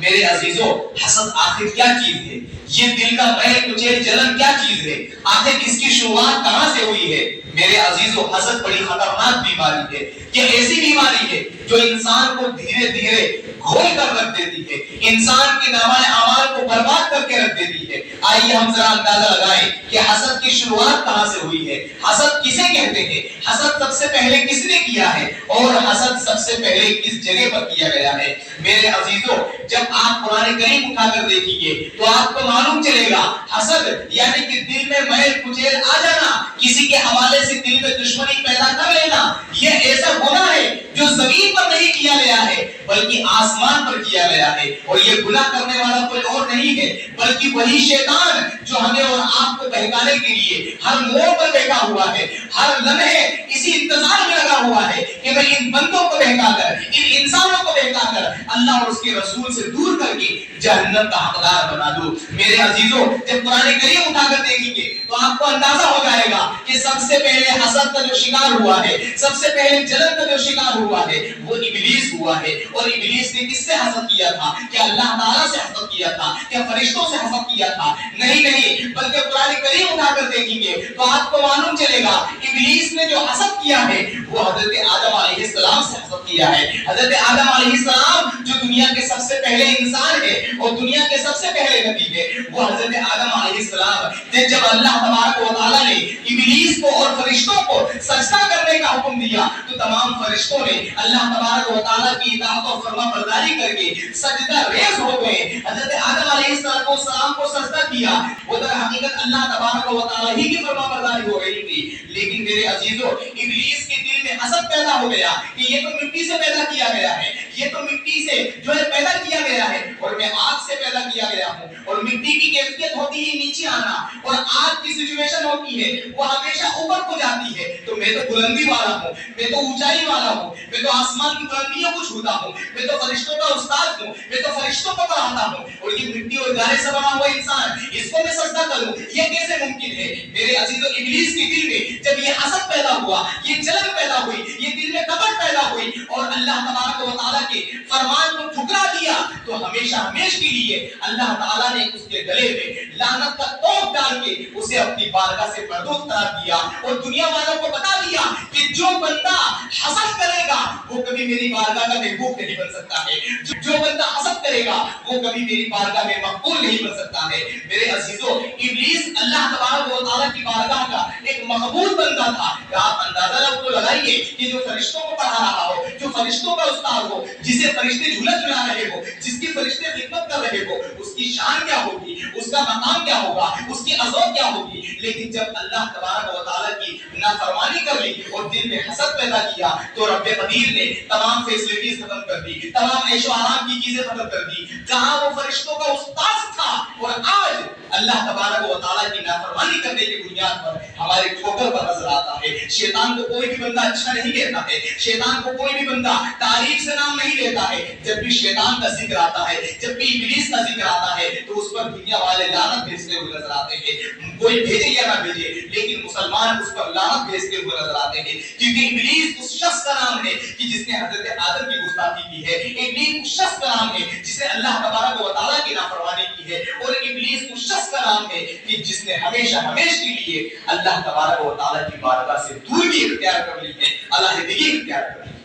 میرے عزیزوں حسد آخر کیا چیز ہے؟ یہ دل کا میل کچیل جلن کیا چیز ہے؟ آخر اس کی شروعات کہاں سے ہوئی ہے؟ میرے عزیزوں حسد بڑی خطرناک بیماری ہے. یہ ایسی بیماری ہے جو انسان کو دھیرے دھیرے گھول کر رکھ دیتی ہے, انسان کے نامہ اعمال کو برباد کر کے رکھ دیتی ہے. آئیے ہم ذرا اندازہ لگائیں کہ حسد کی شروعات کہاں سے ہوئی ہے, حسد کسے کہتے ہیں, حسد سب سے پہلے کس نے کیا ہے, اور حسد سب سے پہلے کس جگہ پر کیا گیا ہے. میرے عزیزوں جب آپ قرآن کریم اٹھا کر دیکھیں گے تو آپ کو معلوم چلے گا حسد یعنی کہ دل میں میل کچیل آ جانا, کسی کے حوالے سے دل میں دشمنی پیدا کر لینا, یہ ایسا گناہ ہے جو زمین پر نہیں کیا گیا ہے بلکہ آسمان پر کیا گیا ہے. اور یہ گناہ کرنے والا کوئی اور نہیں ہے بلکہ وہی شیطان جو ہمیں اور آپ کو بہکانے کے لیے ہر موڑ پر بیٹھا ہوا ہے, ہر لمحے اسی انتظار میں لگا ہوا ہے کہ میں ان بندوں کو بہکا کر, ان انسانوں کو بہکا کر اللہ اور اس کے رسول سے دور کر کے جہنم کا حقدار بنا دوں. میرے عزیزوں جب قرآن کریم اٹھا کر دیکھیں گے تو آپ کو اندازہ ہو جائے گا کہ سب سے پہلے حسد کا جو شکار ہوا ہے, سب سے پہلے جلن کا جو شکار ہوا ہے وہ ابلیس ہوا ہے. اور ابلیس نے کس سے حسد کیا تھا؟ کیا اللہ تعالیٰ سے حسد کیا تھا؟ کیا فرشتوں سے حسد کیا تھا؟ نہیں, بلکہ قرآن کریم اٹھا کر دیکھیں گے تو آپ کو معلوم چلے گا ابلیس نے جو حسد کیا ہے وہ حضرت آدم علیہ السلام سے حسد کیا ہے. حضرت آدم علیہ السلام جو دنیا کے سب سے پہلے انسان ہے اور دنیا کے سب سے پہلے نبی ہے, وہ حضرت آدم علیہ السلام جب اللہ تبارک و تعالیٰ نے ابلیس کو اور فرشتوں کو سجدہ کرنے کا حکم دیا تو تمام فرشتوں نے اللہ تبارک و تعالیٰ کی اطاعت و فرما برداری کر کے سجدہ ریز ہو گئے. حضرت آدم علیہ السلام کو سجدہ کیا, وہ در حقیقت اللہ تبارک و تعالیٰ ہی کی فرما برداری ہو رہی تھی. لیکن میرے عزیزوں ابلیس کے دل میں حسد پیدا ہو گیا کہ یہ تو مٹی سے پیدا کیا گیا ہے, یہ تو مٹی سے جو ہے پیدا کیا گیا ہے اور میں آگ سے پیدا کیا گیا ہوں, اور مٹی کی کیفیت ہوتی ہے نیچے آنا اور آگ کی سچویشن ہوتی ہے وہ ہمیشہ اوپر کو جاتی ہے. تو میں تو بلندی والا ہوں, میں تو اونچائی والا ہوں, میں تو آسمان کی بلندیوں کو چھوتا ہوں, میں تو فرشتوں کا استاد ہوں, میں تو فرشتوں کو پڑھاتا ہوں, اور یہ مٹی اور گارے سے بنا ہوا انسان اس کو میں سجدہ کروں, یہ کیسے ممکن ہے؟ میرے عزیزوں ابلیس کے دل میں جب یہ حسد پیدا ہوا, یہ جلن پیدا ہوئی, یہ دل میں کپٹ پیدا ہوئی اور اللہ تبارک و تعالیٰ کے فرمان کو ٹھکرا دیا تو ہمیشہ ہمیش کے لیے اللہ تعالیٰ نے اس کے گلے میں لعنت کا توپ ڈال کے اسے اپنی بارگاہ سے بردوش قرار دیا اور دنیا والوں کو بتا دیا کہ جو بندہ حسد کرے گا وہ کبھی میری بارگاہ کا محبوب نہیں بن سکتا ہے, جو بندہ حسد کرے گا وہ کبھی میری بارگاہ میں مقبول نہیں بن سکتا ہے. میرے عزیزوں ابلیس اللہ تبارک و تعالیٰ کی بارگاہ کا ایک مقبول بندہ تھا. آپ اندازہ لگائیے کہ جو فرشتوں کو پڑھا رہا ہو, جو فرشتوں کا استاد ہو, جسے فرشتے جھولا جھلا رہے ہو, جس کی فرشتے خدمت کر رہے ہو, اس کی شان کیا ہوگی, اس کا مقام کیا ہوگا, اس کی عظمت کیا ہوگی. لیکن جب اللہ تبارک و تعالیٰ کی نافرمانی کر لی اور دل میں حسد پیدا کیا تو رب قدیر نے تمام فیسلٹیز ختم کر دی, تمام عیش و آرام کی چیزیں ختم کر دی. جہاں وہ فرشتوں کا استاد تھا اور آج اللہ تبارک و تعالیٰ کی نافرمانی کرنے کی بنیاد پر ہمارے ٹھوکر پر نظر آتا ہے. شیطان کو کوئی بھی بندہ اچھا نہیں کہتا ہے, شیطان کو کوئی بھی بندہ تعریف سے نام نہیں لیتا ہے. جب بھی شیطان کا ذکر آتا ہے, جب بھی ابلیس کا ذکر آتا ہے تو اس پر دنیا والے لعنت بھیجتے ہوئے نظر آتے ہیں. کوئی بھیجے یا نہ بھیجے لیکن مسلمان اس پر لعنت بھیجتے ہوئے نظر آتے ہیں, کیونکہ ابلیس اس شخص کا نام ہے کہ جس نے حضرت آدم کی گستاخی کی ہے. ابلیس اس شخص کا نام ہے جس نے اللہ تبارک و تعالیٰ کی نافرمانی کی ہے, اور ابلیس اس شخص کا نام ہے کہ جس نے ہمیشہ ہمیش کے لیے اللہ تبارک و تعالیٰ کی بارگاہ سے دوری اختیار کر لی ہے, علیحدگی اختیار کر لی.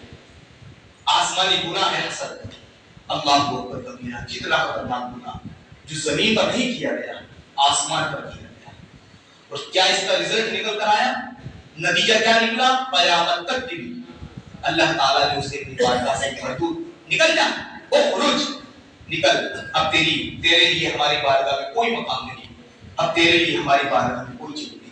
آسمانی گناہ ہے حسد, اللہ کو بدلنا جتنا خطرناک گناہ جو زمین پر نہیں کیا گیا آسمان پر کیا گیا. اور کیا اس کا رزلٹ نکل کر آیا, نتیجہ کیا نکلا؟ قیامت تک کے لیے اللہ تعالیٰ نے اسے اپنی بارگاہ سے مردود نکل جا, او خروج نکل, اب تیرے لیے ہماری بارگاہ میں کوئی مقام نہیں, اب تیرے لیے ہماری بارگاہ میں کوئی چیز نہیں.